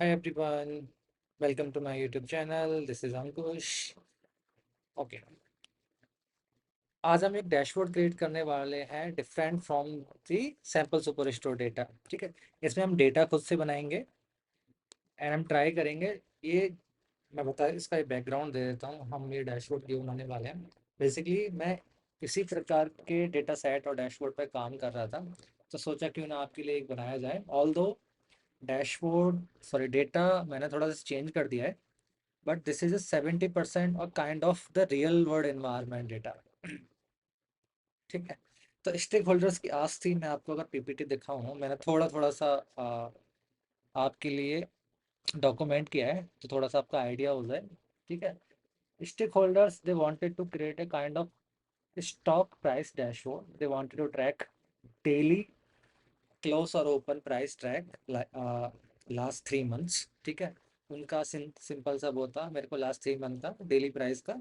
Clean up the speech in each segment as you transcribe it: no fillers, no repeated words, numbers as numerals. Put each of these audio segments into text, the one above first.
Hi everyone, welcome to my YouTube channel. This is Ankush. Okay, आज हम एक dashboard create करने वाले हैं different from the sample super store data. ठीक है, इसमें हम डेटा खुद से बनाएंगे एंड हम ट्राई करेंगे। ये मैं बता इसका एक बैकग्राउंड दे देता हूँ। हम ये डैशबोर्ड क्यों बनाने वाले हैं। बेसिकली मैं इसी प्रकार के डेटा सेट और डैशबोर्ड पर काम कर रहा था, तो सोचा क्यों ना आपके लिए एक बनाया जाए। ऑल दो डैशबोर्ड सॉरी डेटा मैंने थोड़ा सा चेंज कर दिया है, but this is a 70% or kind of the real world environment data। ठीक है, तो स्टेक होल्डर्स की आज थी, मैं आपको अगर पीपीटी दिखाऊं, मैंने थोड़ा थोड़ा सा आपके लिए डॉक्यूमेंट किया है तो थोड़ा सा आपका आइडिया हो जाए। ठीक है, stakeholders they wanted to create a kind of stock price dashboard। they wanted to track daily close और open price track last 3 months. ठीक है, उनका सिंपल सा वो था, मेरे को लास्ट 3 मंथ का डेली प्राइस का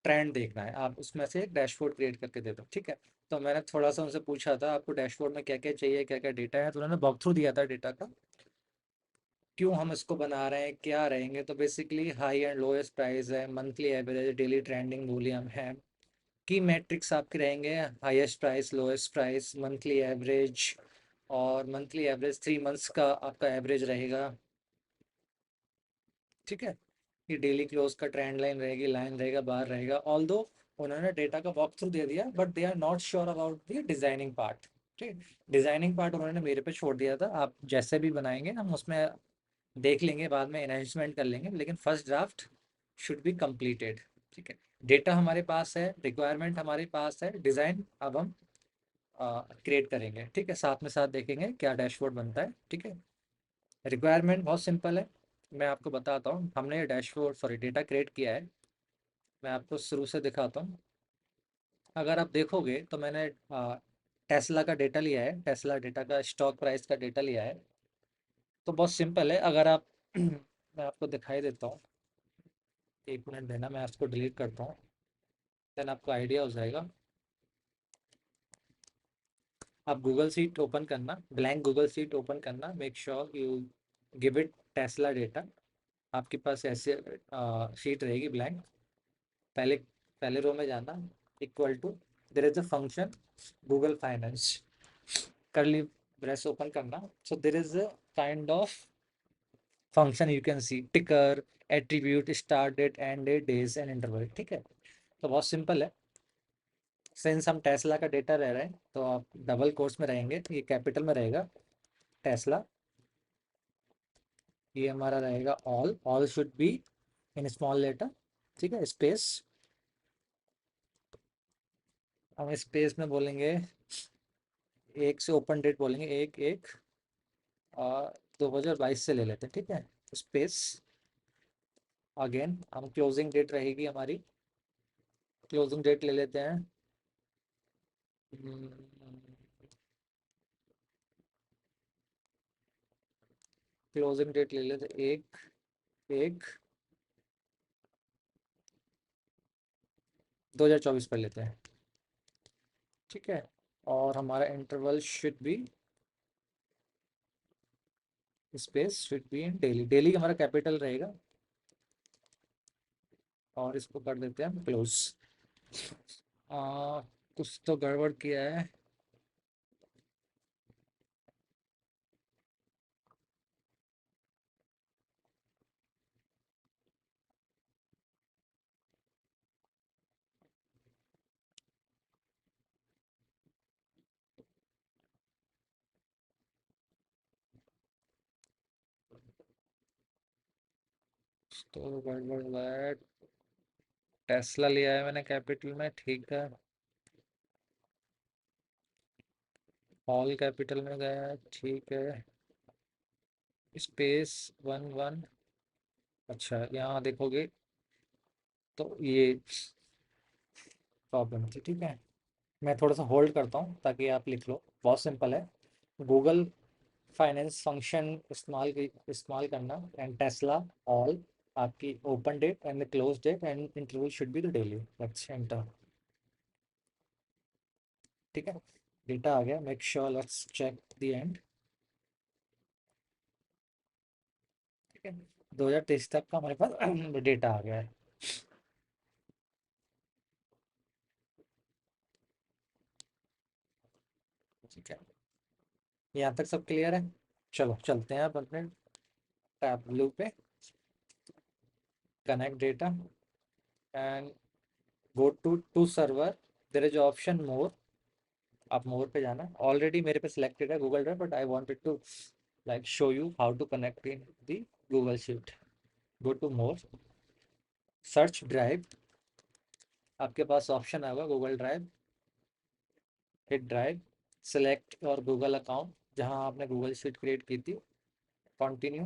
ट्रेंड देखना है, आप उसमें से एक डैशबोर्ड क्रिएट करके दे दो। ठीक है, तो मैंने थोड़ा सा उनसे पूछा था आपको डैशबोर्ड में क्या क्या चाहिए, क्या क्या डेटा है, तो उन्होंने वॉक थ्रू दिया था डेटा का, क्यों हम इसको बना रहे हैं, क्या रहेंगे। तो basically high and lowest price है, monthly average, daily trending volume है। की मैट्रिक्स आपके रहेंगे highest price, lowest price, monthly average, और मंथली एवरेज 3 मंथ्स का आपका एवरेज रहेगा। ठीक है, ये डेली क्लोज का ट्रेंड लाइन रहेगी, लाइन रहेगा, बार रहेगा। ऑल दो उन्होंने डेटा का वॉक थ्रू दे दिया, but they are not sure about the designing part. ठीक, डिजाइनिंग पार्ट उन्होंने मेरे पे छोड़ दिया था, आप जैसे भी बनाएंगे हम उसमें देख लेंगे, बाद में एनहेंसमेंट कर लेंगे, लेकिन first draft should be completed. ठीक है, डेटा हमारे पास है, रिक्वायरमेंट हमारे पास है, डिज़ाइन अब हम क्रिएट करेंगे। ठीक है, साथ में साथ देखेंगे क्या डैशबोर्ड बनता है। ठीक है, रिक्वायरमेंट बहुत सिंपल है, मैं आपको बताता हूँ। हमने ये डैशबोर्ड सॉरी डेटा क्रिएट किया है, मैं आपको शुरू से दिखाता हूँ। अगर आप देखोगे तो मैंने टेस्ला का डेटा लिया है, टेस्ला डेटा का स्टॉक प्राइस का डेटा लिया है। तो बहुत सिंपल है, अगर आप मैं आपको दिखाई देता हूँ, 1 मिनट देना, मैं इसको डिलीट करता हूँ, देन आपको आइडिया हो जाएगा। आप गूगल सीट ओपन करना, ब्लैंक गूगल सीट ओपन करना, make sure you give it Tesla data. आपके पास ऐसे शीट रहेगी ब्लैंक। पहले पहले रो में जाना, equal to, there is a function Google Finance, curly brace open करना। So there is a kind of function, you can see ticker, attribute, start date, end date, days and interval. ठीक है, तो बहुत simple है। Since हम Tesla का data रह रहे हैं तो आप डबल कोर्स में रहेंगे, तो ये कैपिटल में रहेगा टेस्ला, ये हमारा रहेगा all, all should be in small letter. ठीक है, स्पेस, हम स्पेस में बोलेंगे, एक से ओपन डेट बोलेंगे, एक एक 2022 से ले लेते हैं। ठीक है, स्पेस, अगेन हम क्लोजिंग डेट रहेगी हमारी, क्लोजिंग डेट ले लेते हैं, क्लोजिंग डेट ले लेते हैं, एक एक 2024 पर लेते हैं। ठीक है, और हमारा interval should B, space should be in daily, daily हमारा कैपिटल रहेगा, और इसको कर देते हैं क्लोज। कुछ तो गड़बड़ किया है, तो गड़बड़ हुआ है। टेस्ला लिया है मैंने कैपिटल में, ठीक है, ऑल कैपिटल में गया है, ठीक है, स्पेस 11, अच्छा यहाँ देखोगे तो ये प्रॉब्लम थी। ठीक है, मैं थोड़ा सा होल्ड करता हूँ ताकि आप लिख लो, बहुत सिंपल है। गूगल फाइनेंस फंक्शन इस्तेमाल करना, एंड टेस्ला ऑल, आपकी open date and the close date and interval should be the daily, let's enter. ठीक है, डेटा आ गया, make sure let's check the end. ठीक है, 2023 तक का हमारे पास डेटा आ गया है। ठीक है, यहाँ तक सब क्लियर है। चलो चलते हैं अब अपने टैबलू पे, connect data and go to server, there is option more, आप मोर पे जाना। ऑलरेडी मेरे पे सिलेक्टेड है Google drive, but I wanted to like show you how to connect in the Google sheet. Go to more, search drive, आपके पास option आएगा Google drive, hit drive, select और गूगल अकाउंट जहां आपने Google sheet create की थी, continue,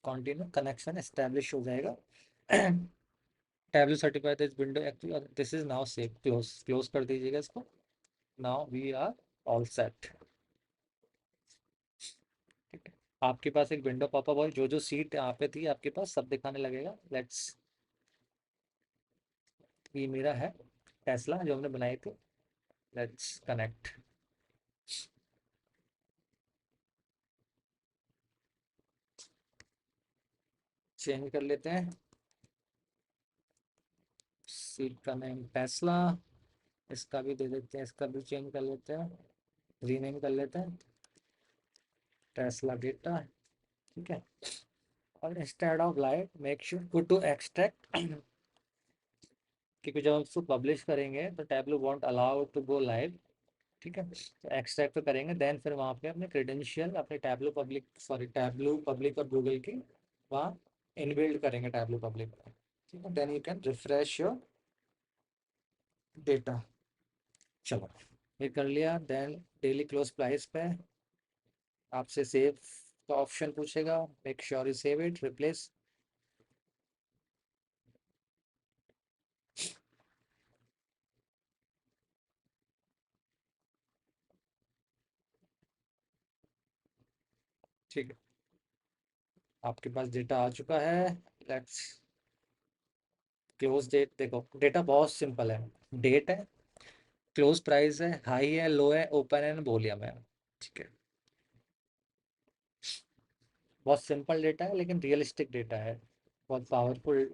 continue, connection establish हो जाएगा। Tableau certified this window active और this is now save, close, close कर दीजिएगा इसको। Now we are all set. ठीक है, आपके पास एक विंडो पॉपअप हो, जो जो सीट यहाँ पे थी आपके पास सब दिखाने लगेगा। लेट्स, ये मेरा है टेस्ला जो हमने बनाई थी। लेट्स कनेक्ट, चेंज कर लेते हैं सीट का नेम टेस्ला, इसका भी दे देते हैं, इसका भी चेंज कर लेते हैं, रीनेम कर लेते हैं टेस्ला डेटा। ठीक है, और instead of live make sure go to extract, क्योंकि जब हम उसको पब्लिश करेंगे तो Tableau won't allow to go live. ठीक है, तो एक्सट्रैक्ट तो करेंगे, देन फिर वहाँ पे अपने क्रेडेंशियल, अपने Tableau public, sorry Tableau public और गूगल की वहाँ इनबिल्ड करेंगे टैबलू पब्लिक। ठीक है, then you can refresh your data. चलो, ये कर लिया। देन डेली क्लोज प्राइस पे आपसे सेव का ऑप्शन पूछेगा, make sure you save it, replace. ठीक है, आपके पास डेटा आ चुका है। लेट्स क्लोज डेट, देखो डेटा बहुत सिंपल है, डेट है, क्लोज प्राइस है, हाई है, लो है, ओपन है, वॉल्यूम है। ठीक है, बहुत सिंपल डेटा है लेकिन रियलिस्टिक डेटा है, बहुत पावरफुल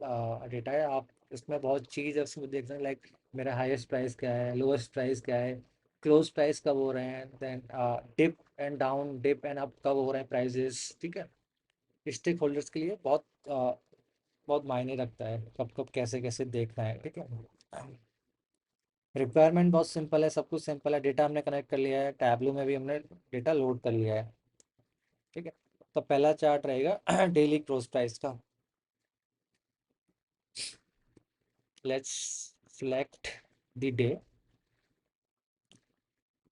डेटा है। आप इसमें बहुत चीज़ है उसमें देख सकते हैं, लाइक मेरा हाईएस्ट प्राइस क्या है, लोएस्ट प्राइस क्या है, क्लोज प्राइस कब हो रहे हैं, then dip and down, dip and up कब हो रहे हैं प्राइजेस। ठीक है, स्टेक होल्डर्स के लिए बहुत बहुत मायने रखता है कब कब कैसे कैसे देखना है। ठीक है, रिक्वायरमेंट बहुत सिंपल है, सब कुछ सिंपल है, डेटा हमने कनेक्ट कर लिया है, टैबलू में भी हमने डेटा लोड कर लिया है। ठीक है, तो पहला चार्ट रहेगा डेली क्लोज प्राइस का। लेट्स सिलेक्ट द डे,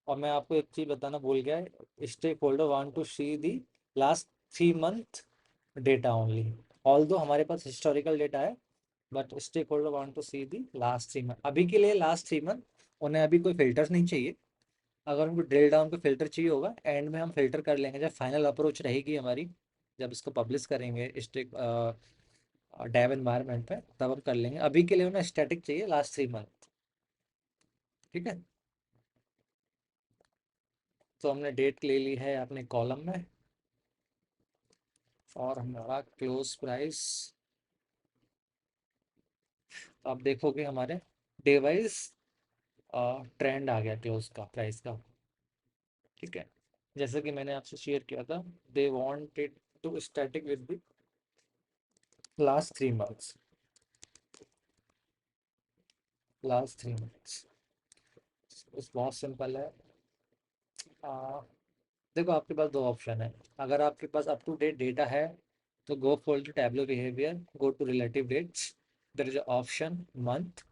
और मैं आपको एक चीज़ बताना भूल गया, stake holder want to see the last 3 month data only, although हमारे पास हिस्टोरिकल डेटा है, but stake holder want to see the last 3 month, अभी के लिए लास्ट 3 मंथ। उन्हें अभी कोई फिल्टर्स नहीं चाहिए, अगर उनको ड्रिल डाउन पे फिल्टर चाहिए होगा एंड में हम फिल्टर कर लेंगे, जब फाइनल अप्रोच रहेगी हमारी, जब इसको पब्लिश करेंगे स्टेक डेव एनवायरनमेंट पे, तब हम कर लेंगे। अभी के लिए उन्हें स्टैटिक चाहिए लास्ट 3 मंथ। ठीक है, तो हमने डेट ले ली है अपने कॉलम में, और हमारा क्लोज प्राइस, आप देखोगे हमारे डे वाइज ट्रेंड आ गया क्लोज का प्राइस का। ठीक है, जैसे कि मैंने आपसे शेयर किया था, they wanted to static with the last 3 months, last 3 months. इस बहुत सिंपल है। आ, देखो आपके पास दो ऑप्शन है, अगर आपके पास अप टू डेट डेटा है तो go for to Tableau behaviour, go to relative dates, there is option month,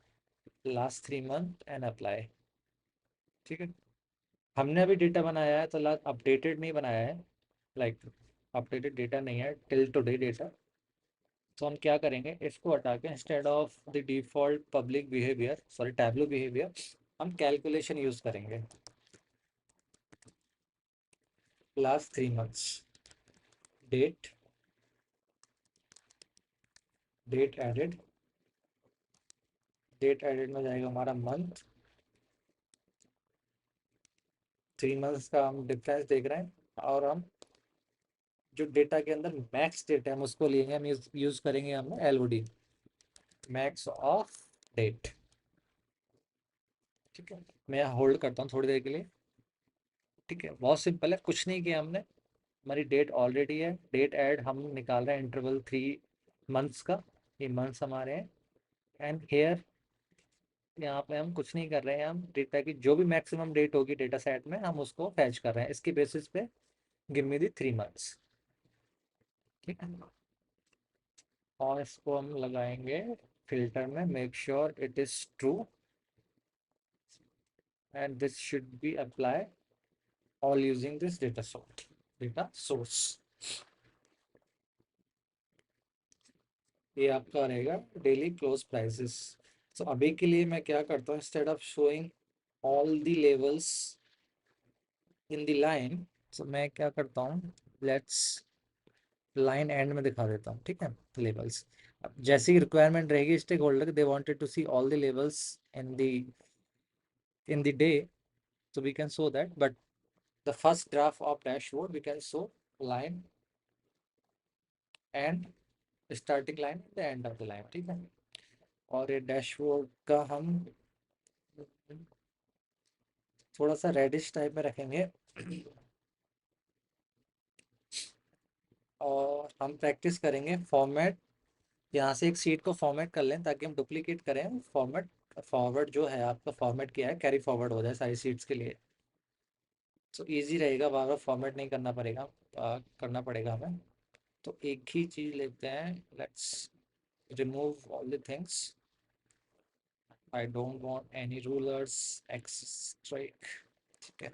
last 3 month and apply. ठीक है, हमने अभी डेटा बनाया है तो लास्ट अपडेटेड नहीं बनाया है, लाइक अपडेटेड डेटा नहीं है टिल टुडे डेटा। तो हम क्या करेंगे, इसको हटा के instead of the default public behaviour, sorry Tableau behaviour, हम कैलकुलेशन यूज करेंगे। Last 3 months, date, date added, date added में जाएगा हमारा मंथ, 3 मंथ्स का हम डिफरेंस देख रहे हैं, और हम जो डेटा के अंदर मैक्स डेटा है हम उसको लेंगे, हम यूज करेंगे हम एलओडी, मैक्स ऑफ डेट। ठीक है, मैं होल्ड करता हूँ थोड़ी देर के लिए। ठीक है, बहुत सिंपल है, कुछ नहीं किया हमने। हमारी डेट ऑलरेडी है, डेट ऐड हम निकाल रहे हैं इंटरवल 3 मंथ्स का, ये मंथ्स हमारे हैं। एंड हेयर यहाँ पे हम कुछ नहीं कर रहे हैं, हम डेटा की जो भी मैक्सिमम डेट होगी डेटा सेट में हम उसको फैच कर रहे हैं, इसकी बेसिस पे गिव मी दी 3 मंथ्स। ठीक है, और इसको हम लगाएंगे फिल्टर में, make sure it is true and this should be apply all using this data source. ये आपका रहेगा डेली क्लोज प्राइसेस। तो अभी के लिए मैं क्या करता हूँ, instead of showing all the levels in the line, तो मैं क्या करता हूँ, लेट्स लाइन एंड में दिखा देता हूँ। ठीक है, लेवल्स। अब जैसी रिक्वायरमेंट रहेगी stake holder, they wanted to see all the levels in the day, so we can show that, but the first graph of dashboard we can show line and starting line and the end of the line। ठीक है, और ये dashboard का हम थोड़ा सा reddish type में रखेंगे और हम प्रैक्टिस करेंगे फॉर्मेट, यहाँ से एक सीट को फॉर्मेट कर लें ताकि हम डुप्लीकेट करें फॉर्मेट। फॉरवर्ड जो है आपका फॉर्मेट किया है कैरी फॉरवर्ड हो जाए सारी सीट्स के लिए, तो इजी रहेगा, बार बार फॉर्मेट नहीं करना पड़ेगा, करना पड़ेगा हमें। तो एक ही चीज़ लेते हैं, let's remove all the things, I don't want any rulers एक्स्ट्रिक। ठीक है,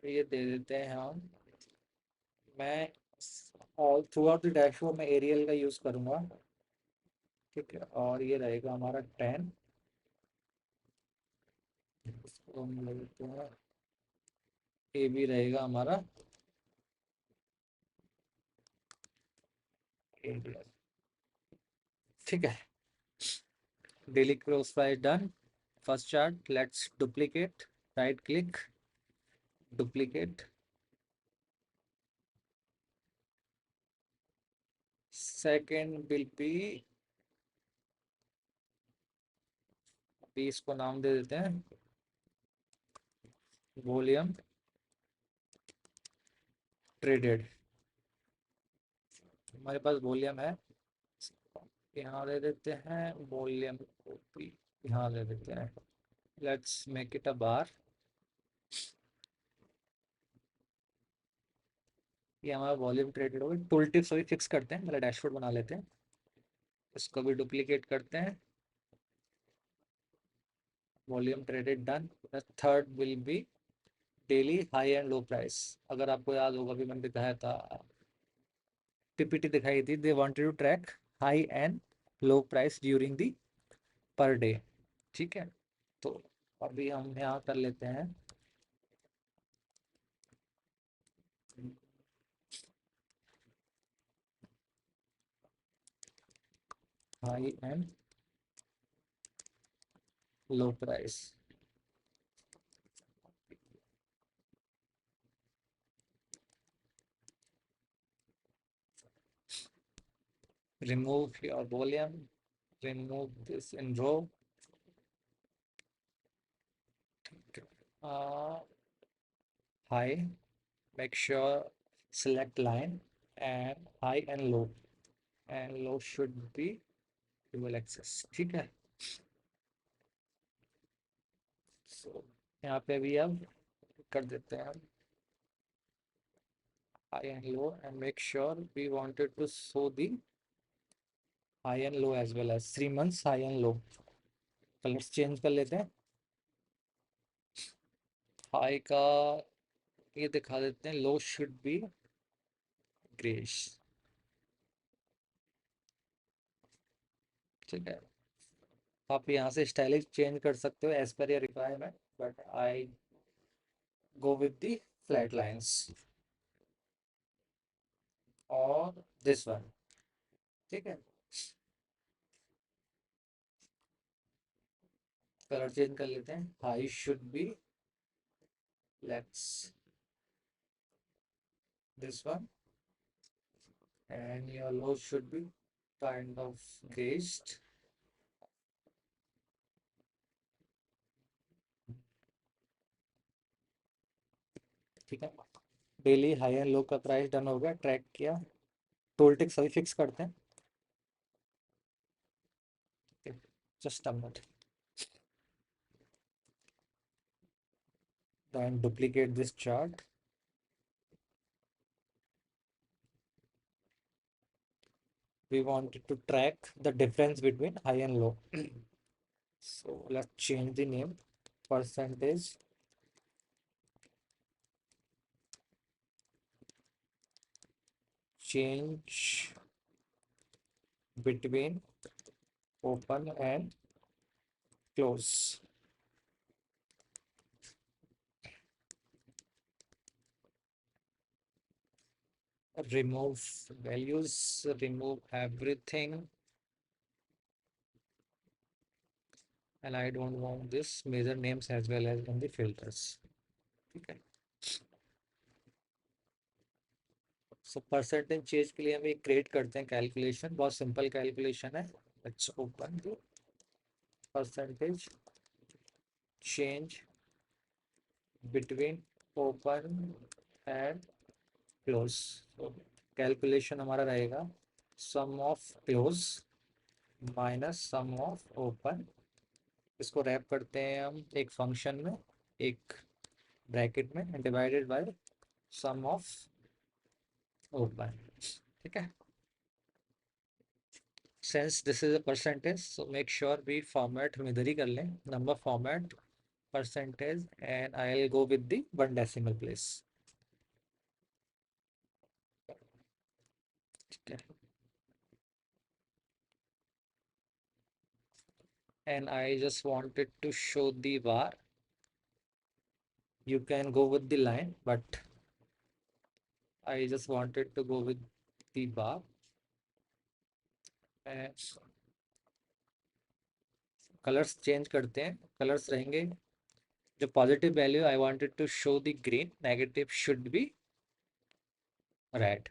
ये दे देते हैं हम, मैं ऑल थ्रू आउट द डैशबोर्ड में एरियल का यूज़ करूँगा। ठीक है, और ये रहेगा हमारा 10, इसको हम ले लेते हैं, ये भी रहेगा हमारा एरियल। ठीक है, daily cross price done. First chart, let's duplicate, right click, duplicate. Second will be, अभी इसको नाम दे देते हैं वॉल्यूम ट्रेडेड, हमारे पास वॉल्यूम है, यहाँ दे देते हैं वॉल्यूम को भी, यहाँ दे देते हैं, लेट्स मेक इट अ बार। ये हमारा वॉल्यूम ट्रेडेड होगा। टूल टिप्स अभी फिक्स करते हैं, पहले डैशबोर्ड बना लेते हैं, इसको भी डुप्लीकेट करते हैं, volume traded done. Third will be daily high and low price. अगर आपको याद होगा भी मैंने दिखाया था, पीपीटी दिखाई थी, they wanted to track high and low price during the per day. ठीक है, तो अभी हम यहाँ कर लेते हैं high and low price. remove your volume, remove this in row, uh, high, make sure select line and high and low should be dual axis। ठीक है, so यहाँ पे भी अब कर देते हैं high and low and make sure we wanted to show the high and low as well as 3 months high and low। Colours change कर लेते हैं, हाई का ये दिखा देते हैं, लो शुड बी ग्रेश। ठीक है, आप यहाँ से स्टाइलिश चेंज कर सकते हो as per your requirement, but I go with the flat lines और दिस वन। ठीक है, कलर चेंज कर लेते हैं, high should be, let's this one and your low should be kind of gauged. ठीक है, डेली हाई एंड लो का price done हो गया, ट्रैक किया, टोल टिक सभी फिक्स करते हैं। Just a minute, then duplicate this chart. We wanted to track the difference between high and low. So let's change the name, percentage change between open and close. Remove values, remove everything, and I don't want this major names as well as in the filters. Okay. So percentage change के लिए हम एक create करते हैं calculation, बहुत simple calculation है. Let's open the percentage change between open and close. So calculation हमारा रहेगा sum of close minus sum of open. इसको रैप करते हैं हम एक फंक्शन में, एक ब्रैकेट में, divided by sum of open. ठीक है, since this is a percentage so make sure we format हम इधर ही कर लें, number format percentage, and I will go with the 1 decimal place. ठीक है, and I just wanted to show the bar. You can go with the line, but I just wanted to go with the bar. And colours change करते हैं, colours रहेंगे जो positive value I wanted to show the green, negative should be red.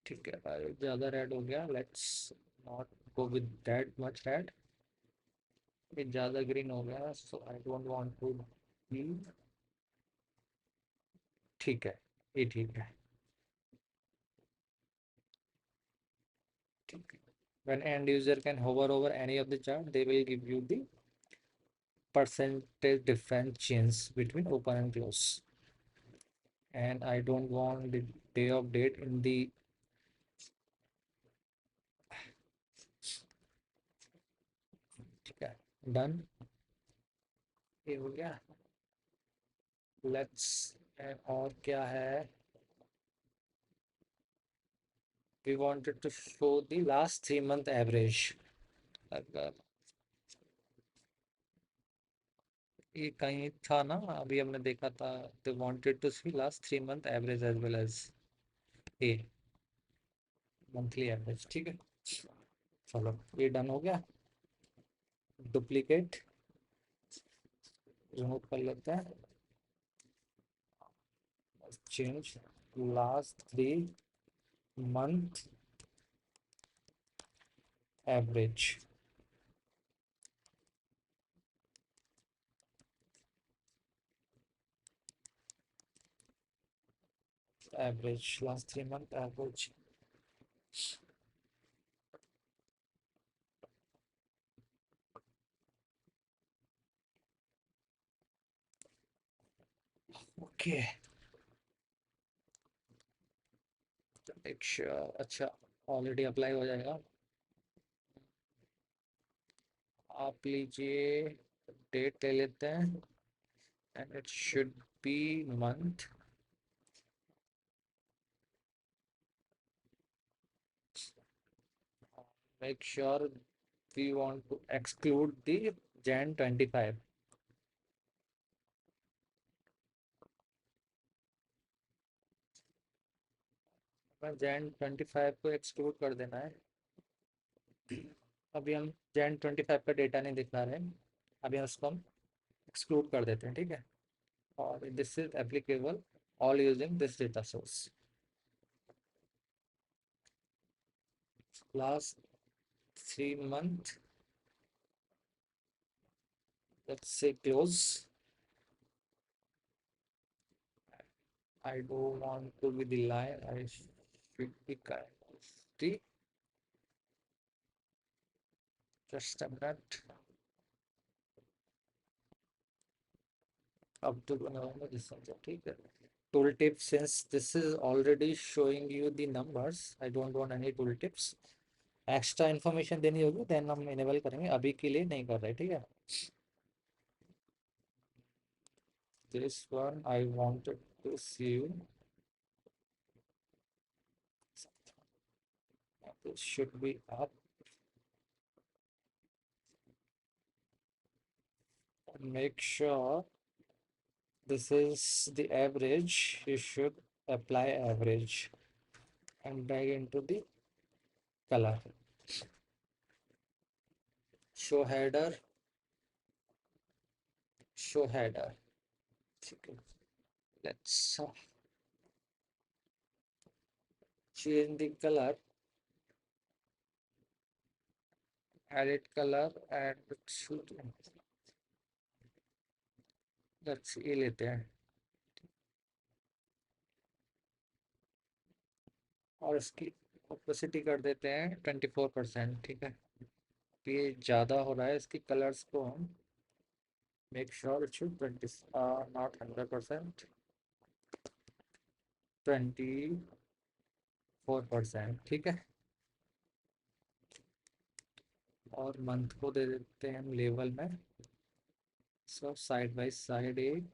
ठीक है, ज़्यादा red हो गया, let's not go with that much red. ये ज़्यादा ग्रीन हो गया, so I don't want to be. ठीक है, ये ठीक है. ठीक है, when end user can hover over any of the chart they will give you the percentage difference change between open and close. And I don't want the day of date in the. ठीक है, done, ये हो गया. Let's, और क्या है, we wanted to show the last 3 month average. अगर ये कहीं था ना, अभी हमने देखा था, they wanted to see last 3 month average as well as a monthly average. ठीक है, चलो ये डन हो गया. डुप्लीकेट रिमूव कर लेते हैं. Change last 3 month average. Average last 3 month average. Okay, अच्छा ऑलरेडी अप्लाई हो जाएगा. आप लीजिए, डेट ले लेते हैं, and it should be month. Make sure we want to exclude the Jan 25. Jan 25 को एक्सक्लूड कर देना है. अभी हम Jan 25 का डेटा नहीं दिखा रहे हैं, अभी हम उसको हम एक्सक्लूड कर देते हैं. ठीक है, और this is applicable all using this data source. last 3 month, let's say close. I don't want to be the line, I should be kind of the, just a minute. Up to November, December, ठीक है. Tooltip, since this is already showing you the numbers, I don't want any tooltips. Extra information देनी होगी then हम enable करेंगे, अभी के लिए नहीं कर रहे, ठीक है. This one I wanted to see you. This should be up. Make sure this is the average. You should apply average and drag into the color. Show header. Show header. Okay. Let's change the color. Edit color and shoot. Let's ये लेते हैं और इसकी opacity कर देते हैं 24%, ठीक है. ये ज़्यादा हो रहा है, इसकी कलर्स को हम make sure it should 20, not 100%, 24%, ठीक है. और मंथ को दे देते हैं हम लेवल में, सो साइड बाय साइड एक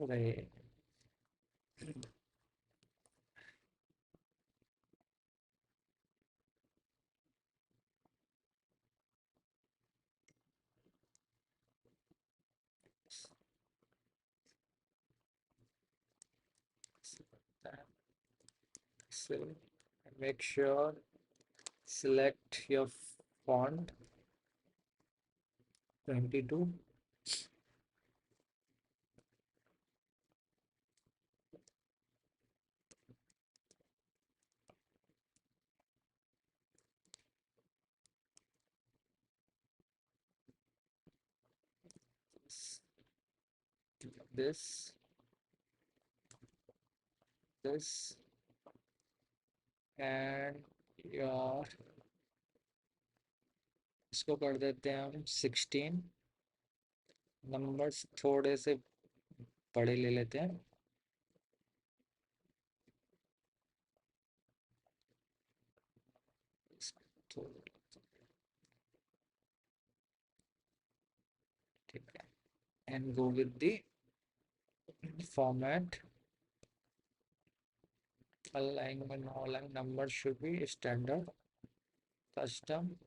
रहे. So make sure select your font 22. This, this, and your, इसको कर देते हैं हम 16. नंबर्स थोड़े से बड़े ले लेते हैं. थोड़े, ठीक है. And go with the format. Alignment, all numbers should be standard. Custom.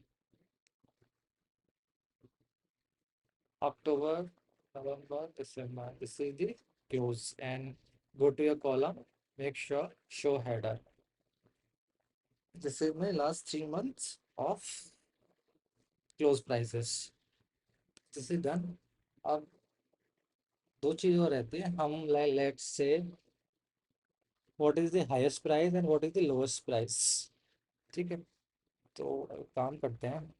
October, November, December. This is the close, and go to your column. Make sure show header. This is my last 3 months of close prices. This is done. अब दो चीज़ और रहती है, हम let's say what is the highest price and what is the lowest price, ठीक है. तो काम करते हैं.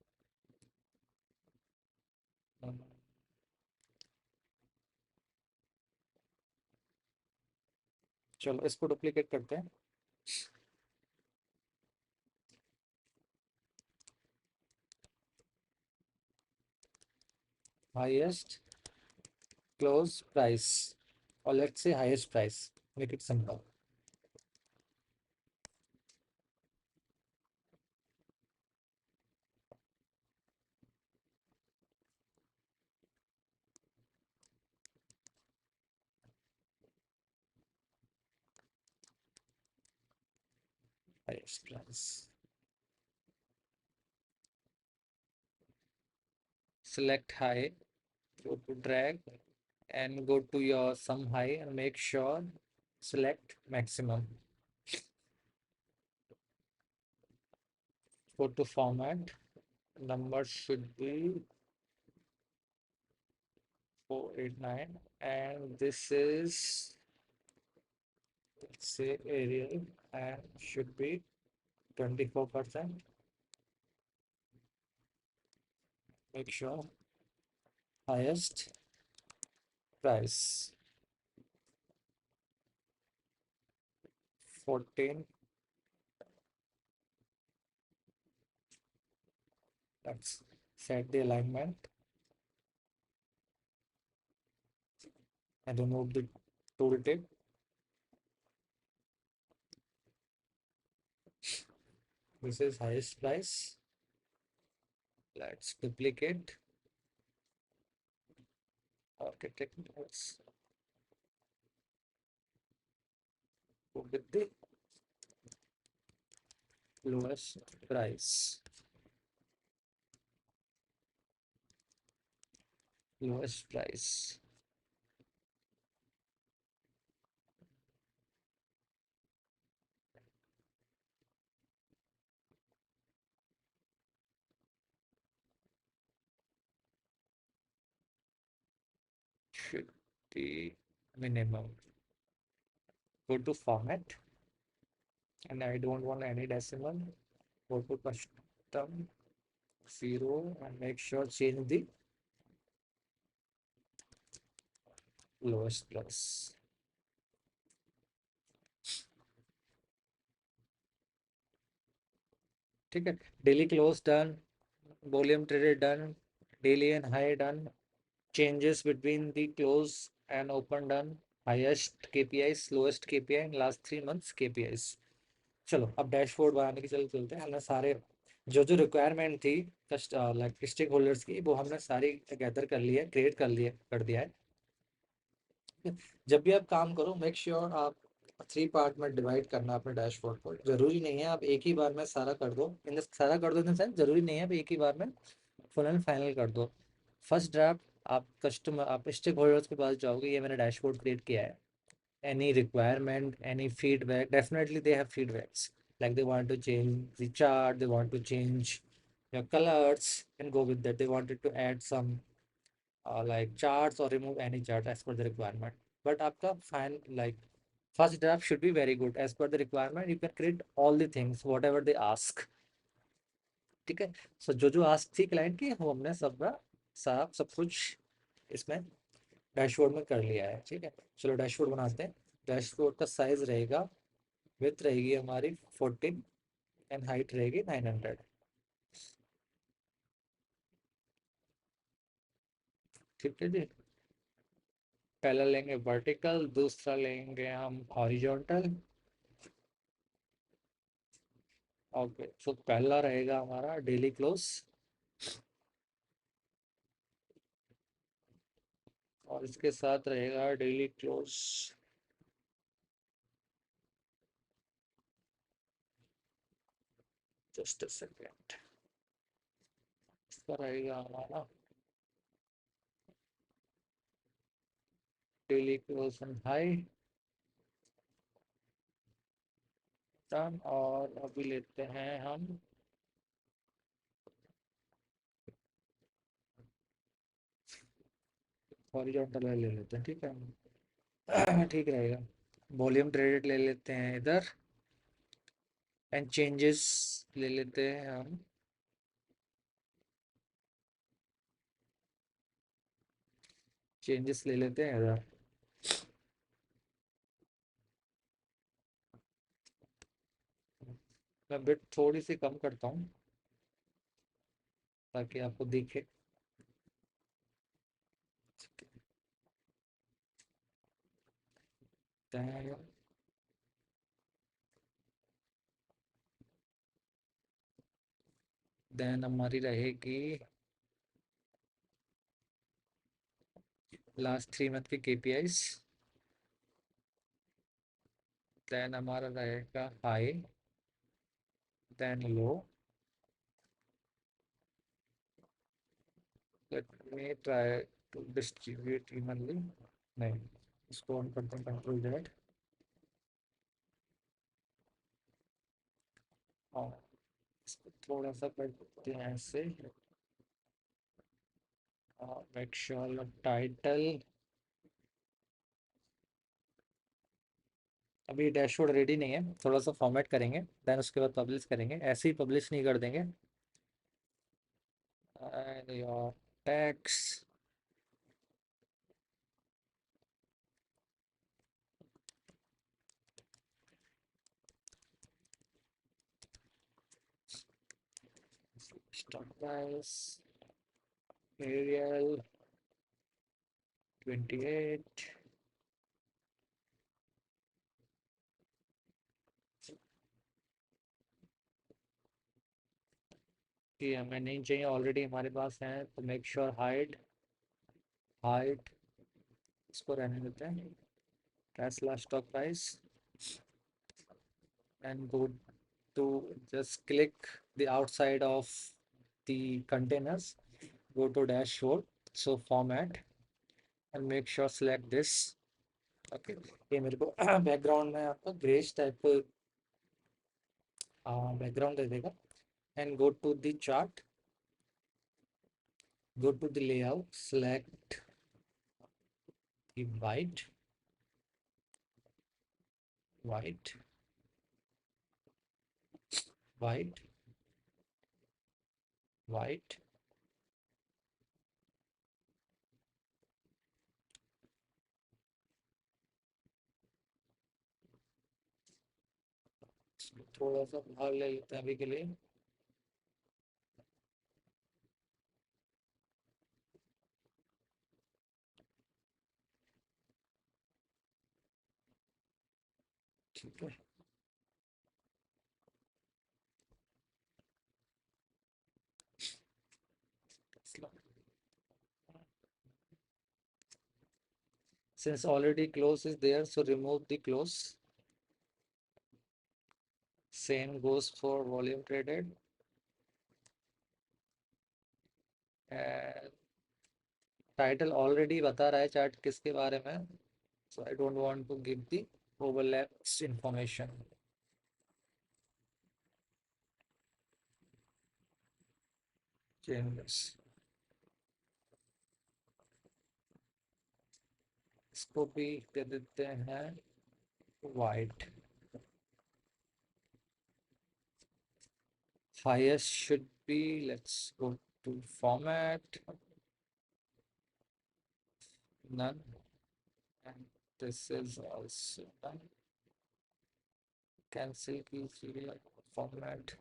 चलो इसको डुप्लीकेट करते हैं. Highest close price, or let's say highest price, make it simple. Highest price. Select high, go to drag and go to your sum high and make sure select maximum. Go to format, number should be 489, and this is, let's say Arial, and should be 24%. make sure highest price 14. Let's set the alignment and remove the tooltip. This is highest price. Let's duplicate. Architect. Let's go with the lowest price. Lowest price. Should be minimum. Go to format, and I don't want any decimal. Go to custom 0 and make sure change the lowest price. ठीक है, daily close done, volume traded done, daily and high done, changes between the close and open done, highest KPIs, lowest KPI in last 3 months KPIs. चलो अब dashboard बनाने की चलते हैं। हमने सारे जो जो रिक्वायरमेंट थी लाइक स्टेक होल्डर्स की, वो हमने सारी गैदर कर ली है, क्रिएट कर दिया है। जब भी आप काम करो, मेक श्योर आप 3 पार्ट में डिवाइड करना अपने डैशबोर्ड को। जरूरी नहीं है आप एक ही बार में सारा कर दो, इन सेंस जरूरी नहीं है आप एक ही बार में फुल एंड फाइनल कर दो। फर्स्ट ड्राफ्ट आप स्टेक होल्डर्स के पास जाओगे, ये मैंने डैशबोर्ड क्रिएट किया है। Any requirement, any feedback, definitely they have feedbacks, like they want to change the chart, they want to change your colors, and go with that. They wanted to add some like charts or remove any chart as per the requirement. But आपका fine, like first draft should be very good as per the requirement. You can create all the things whatever they ask. ठीक है, सो जो जो ask थी client की, वो हमने सब कुछ इसमें डैशबोर्ड में कर लिया है। ठीक है, चलो डैशबोर्ड बनाते हैं। डैशबोर्ड का साइज रहेगा, विड्थ रहेगी हमारी 14 एंड हाइट रहेगी 900। ठीक है जी, पहला लेंगे वर्टिकल, दूसरा लेंगे हम हॉरिजॉन्टल। ओके, सो पहला रहेगा हमारा डेली क्लोज, और इसके साथ रहेगा daily close. Just a second, इसका रहेगा हमारा daily close and high turn. और अभी लेते हैं हम हॉरिजॉन्टल ले लेते हैं। ठीक है ठीक रहेगा। वॉल्यूम ट्रेडेड ले लेते हैं इधर, एंड चेंजेस ले लेते हैं हम, चेंजेस ले लेते हैं इधर। मैं बिट थोड़ी सी कम करता हूँ ताकि आपको दिखे। देन हमारी रहेगी लास्ट 3 मंथ की केपीआईस। देन हमारा रहेगा high, then low. Let me try to distribute evenly. नहीं, इसको ऑन करते हैं, कंट्रोल जेड, और इसको थोड़ा सा कर देते हैं ऐसे। Make sure title. अभी डैशबोर्ड रेडी नहीं है, थोड़ा सा फॉर्मेट करेंगे, देन उसके बाद पब्लिश करेंगे। ऐसे ही पब्लिश नहीं कर देंगे, your tax. Stock price, Arial 28. कि हमें नहीं चाहिए, ऑलरेडी हमारे पास है, तो मेक श्योर हाइड, हाइड, इसको रहने देते हैं। Tesla stock price and go to just click the outside of the containers, go to dashboard, so format and make sure select this. Okay, ये मेरे को बैकग्राउंड में आपका ग्रेस टाइप बैकग्राउंड दे देगा। and go to the chart, go to the layout, select the white, white, white, white, थोड़ा सा भाग ले लेते हैं अभी के लिए। ठीक है, since already close is there, so remove the close. Same goes for volume traded. Title already बता रहा है चार्ट किसके बारे में, so I don't want to give the overlaps information. Changes, इसको भी दे देते हैं white. highest should be, let's go to format, none, and this is also done। cancel कीजिए format।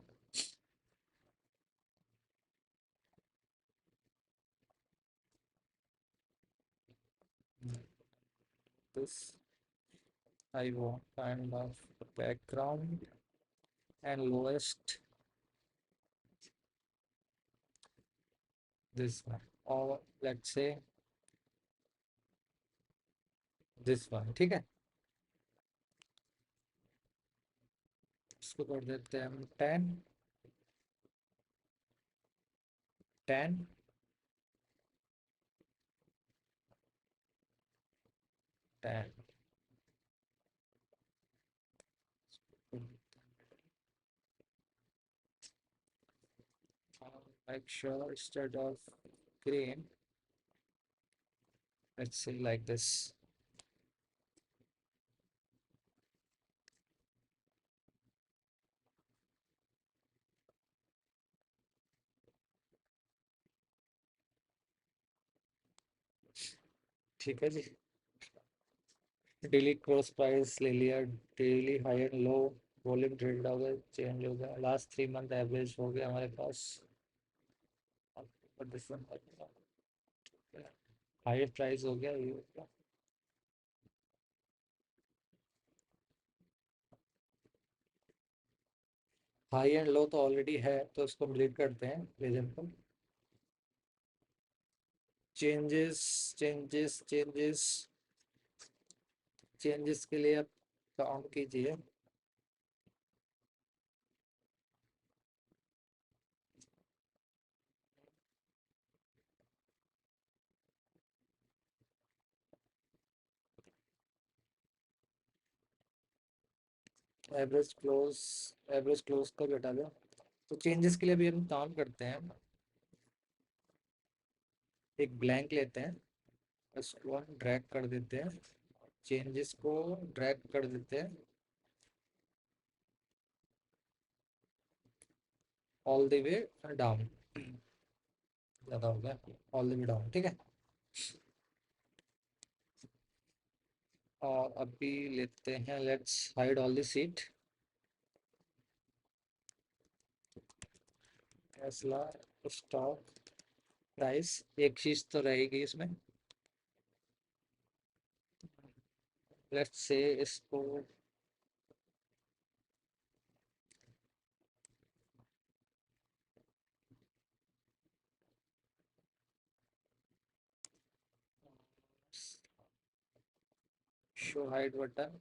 this I want kind of background and lowest this one, or let's say this one। ठीक है, इसको कर देते हैं हम 10, 10, 10। Make sure instead of green, let's say like this। ठीक है जी, डेली क्रॉस प्राइस ले लिया, daily high and low, volume trade हो गया, चेंज हो गया, लास्ट 3 मंथ एवरेज हो गया हमारे पास। हाईएस्ट प्राइस हो गया, ये हो गया। हाई एंड लो तो ऑलरेडी है, तो इसको डिलीट करते हैं लेजेंड को। चेंजेस, चेंजेस, चेंजेस, चेंजेस के लिए आप काउंट कीजिए। एवरेज क्लोज, एवरेज क्लोज का घटा दो। तो चेंजेस के लिए भी हम काम करते हैं, एक ब्लैंक लेते हैं, इसको हम ड्रैग कर देते हैं, चेंजेस को ड्रैग कर देते हैं ऑल द वे डाउन। ज़्यादा हो गया, ऑल द वे डाउन, ठीक है। और अभी लेते हैं, let's hide all the seat. Tesla stock price, एक चीज़ तो रहेगी इसमें, लेट्स से इसको शो हाइड बटन,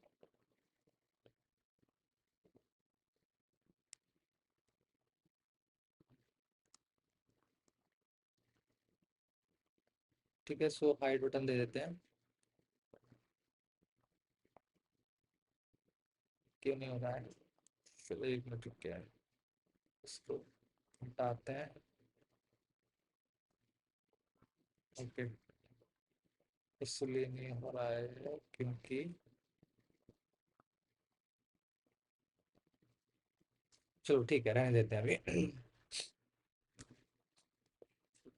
ठीक है, शो हाइड बटन दे देते हैं। क्यों नहीं हो रहा है? चलो एक मिनट रुक के, इसको हटाते हैं। ओके, इसलिए नहीं हो रहा है क्योंकि, चलो ठीक है, रहने देते हैं अभी।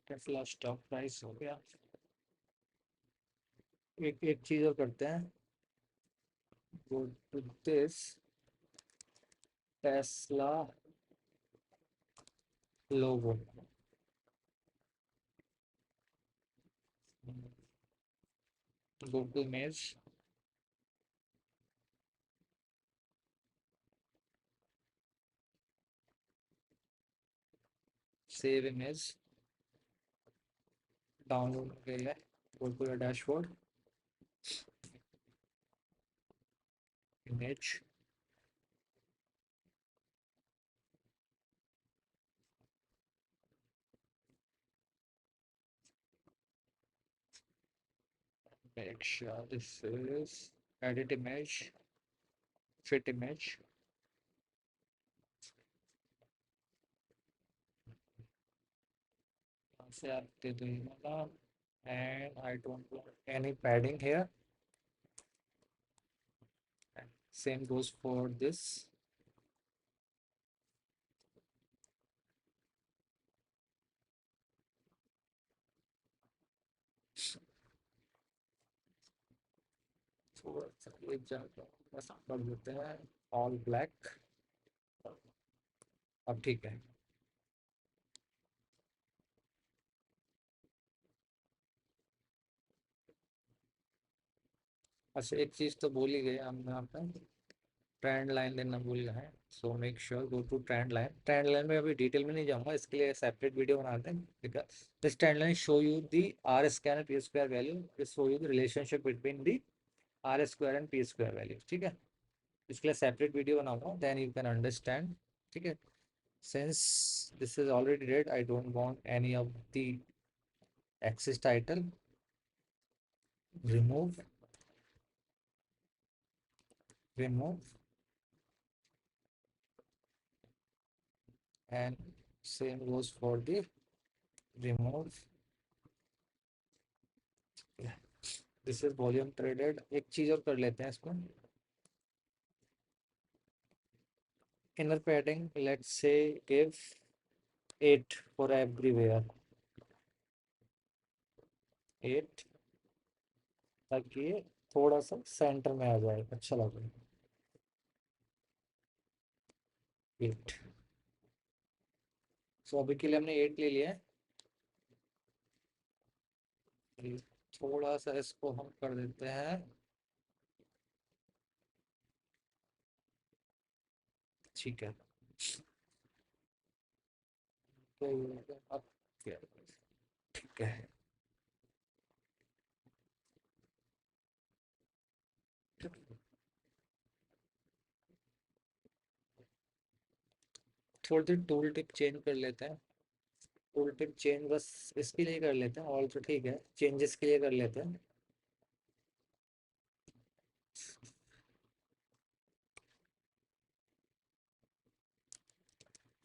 टेस्ला स्टॉक प्राइस हो गया। एक एक चीज़ और करते हैं, go to this Tesla logo, go to image, save image, download हो गई है, go to your dashboard, image, make sure this is edit image, fit image, यहाँ से आप दे दो ये वाला, and I don't want any padding here, same goes for this, थोड़ा सा एक जगह बस कर देते हैं, ऑल ब्लैक, अब ठीक है। अच्छा एक चीज़ तो भूल ही गए हम यहाँ पे, ट्रेंड लाइन देना भूल गए हैं, so make sure go to trend line. Trend line में अभी डिटेल में नहीं जाऊँगा, इसके लिए सेपरेट वीडियो बनाते हैं, because this trend line show you the R square P square value, this show you the relationship between the R square and P square value, ठीक है। इसके लिए सेपरेट वीडियो बनाऊंगा, देन यू कैन अंडरस्टैंड, ठीक है। Since this is already red, I don't want any of the axis title, remove, remove, and same goes for the remove, this is volume traded. एक चीज और कर लेते हैं इसमें, inner padding let's say give 8 for everywhere, 8, ताकि ये थोड़ा सा सेंटर में आ जाए, अच्छा लगे, 8। सो अभी के लिए हमने 8 ले लिया है, ये थोड़ा सा इसको हम कर देते हैं, ठीक है। तो अब क्या, ठीक है, थोड़ी देर टूल टिप चेंज कर लेते हैं, टूल टिप चेंज बस इसके लिए कर लेते हैं, और तो ठीक है, चेंजेस के लिए कर लेते हैं,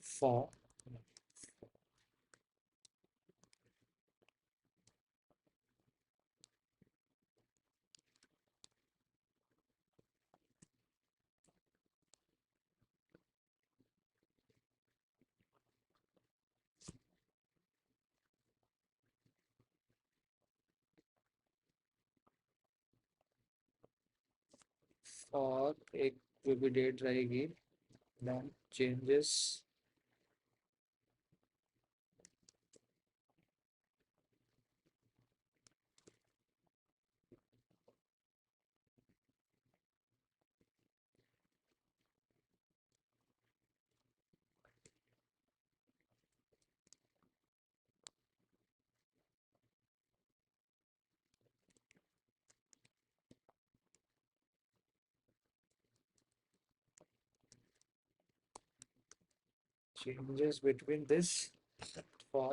फॉर, और एक जो भी डेट रहेगी, then changes changes between this for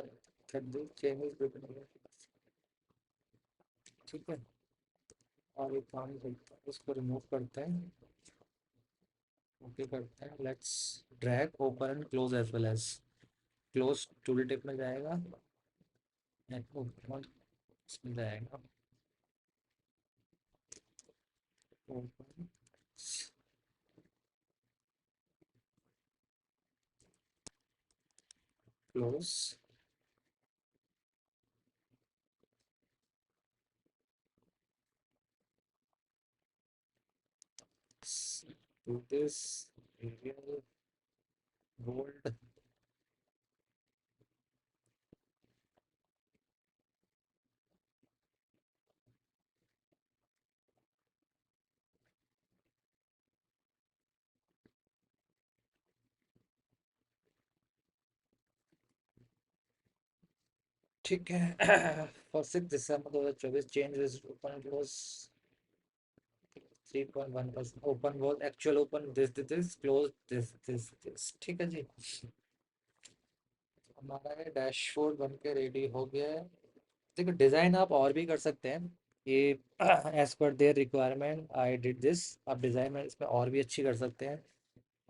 30 changes between, ठीक है। और एक काम करते हैं, इसको रिमूव करते हैं, ओके करते हैं, let's drag open and close as well as close tooltip में जाएगा एंड ओपन इसमें जाएगा, open close, do this Arial bold, ठीक है। For 6 December 2024 change open close 3.1%, open वॉल actual open this close this, ठीक है जी। हमारा ये डैशबोर्ड बन के रेडी हो गया है। देखो डिज़ाइन आप और भी कर सकते हैं, ये as per their requirement I did this. आप डिज़ाइन में इसमें और भी अच्छी कर सकते हैं,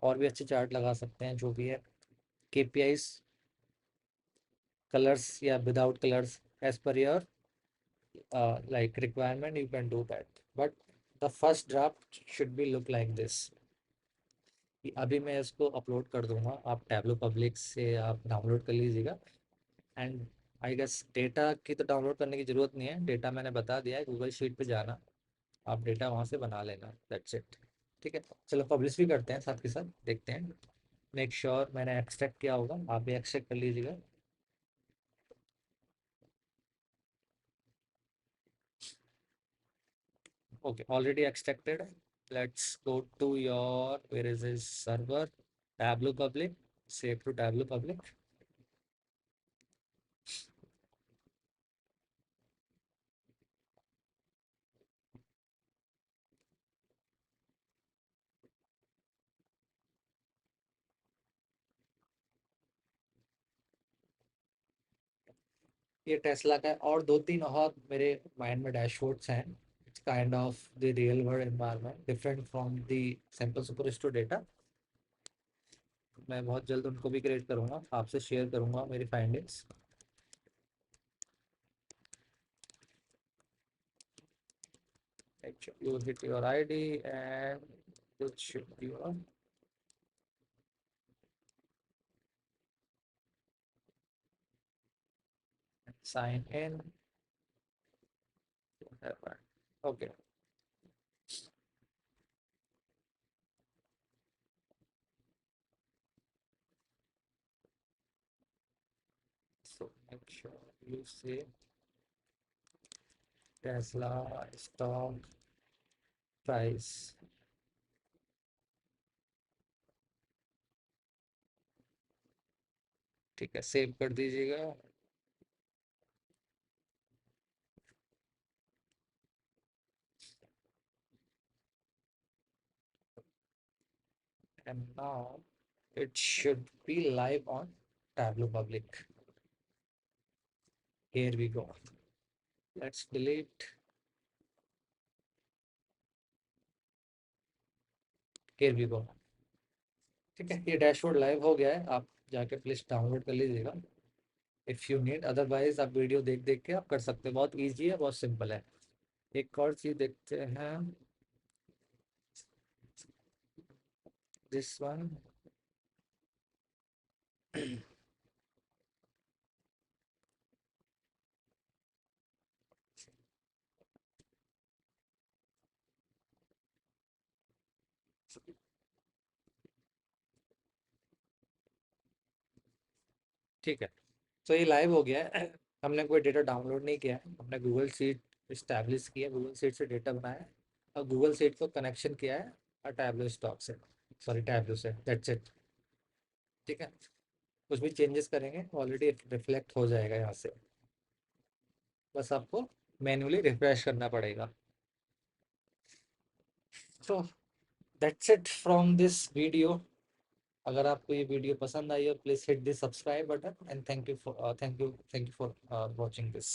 और भी अच्छे चार्ट लगा सकते हैं, जो भी है केपीआईज कलर्स या without colours as per your like requirement you can do that, but the first draft should be look like this। अभी मैं इसको अपलोड कर दूंगा, आप टैब्लो पब्लिक से आप डाउनलोड कर लीजिएगा। एंड आई गेस डेटा की तो डाउनलोड करने की ज़रूरत नहीं है, डेटा मैंने बता दिया है, गूगल शीट पे जाना, आप डेटा वहाँ से बना लेना, दैट्स इट। ठीक है, चलो पब्लिश भी करते हैं साथ के साथ, देखते हैं, मेक श्योर मैंने एक्सट्रैक्ट किया होगा, आप भी एक्सट्रैक्ट कर लीजिएगा। Okay, already extracted. Let's go to your, where is this server? Tableau public. Save to Tableau public. ये टेस्ला का है, और दो तीन और मेरे माइंड में डैशबोर्ड्स हैं। It's kind of the real world environment, different from the sample superstore data. मैं बहुत जल्द उनको भी क्रिएट करूंगा, आपसे शेयर करूंगा मेरी findings. You hit your ID and it should be your sign in, whatever. Okay, so make sure you say Tesla stock price, ठीक है, सेव कर दीजिएगा। And now it should be live on Tableau Public. Here we go. Let's delete. Here we go. ठीक है, ये dashboard live हो गया है, आप जाके प्लीज डाउनलोड कर लीजिएगा इफ़ यू नीड, अदरवाइज आप वीडियो देख देख के आप कर सकते हैं, बहुत ईजी है, बहुत सिंपल है। एक और चीज़ देखते हैं, दिस वन। ठीक है, तो ये लाइव हो गया है। हमने कोई डेटा डाउनलोड नहीं किया है, हमने गूगल शीट इस्टेब्लिश किया, गूगल शीट से डेटा बनाया है और गूगल शीट को कनेक्शन किया है और टैबलो स्टॉक से, सॉरी टैबलो से, दैट्स इट। ठीक है, कुछ भी चेंजेस करेंगे ऑलरेडी रिफ्लेक्ट हो जाएगा यहाँ से, बस आपको मैन्युअली रिफ्रेश करना पड़ेगा। तो that's it from this video. अगर आपको ये वीडियो पसंद आई हो please hit this subscribe button and thank you for watching this.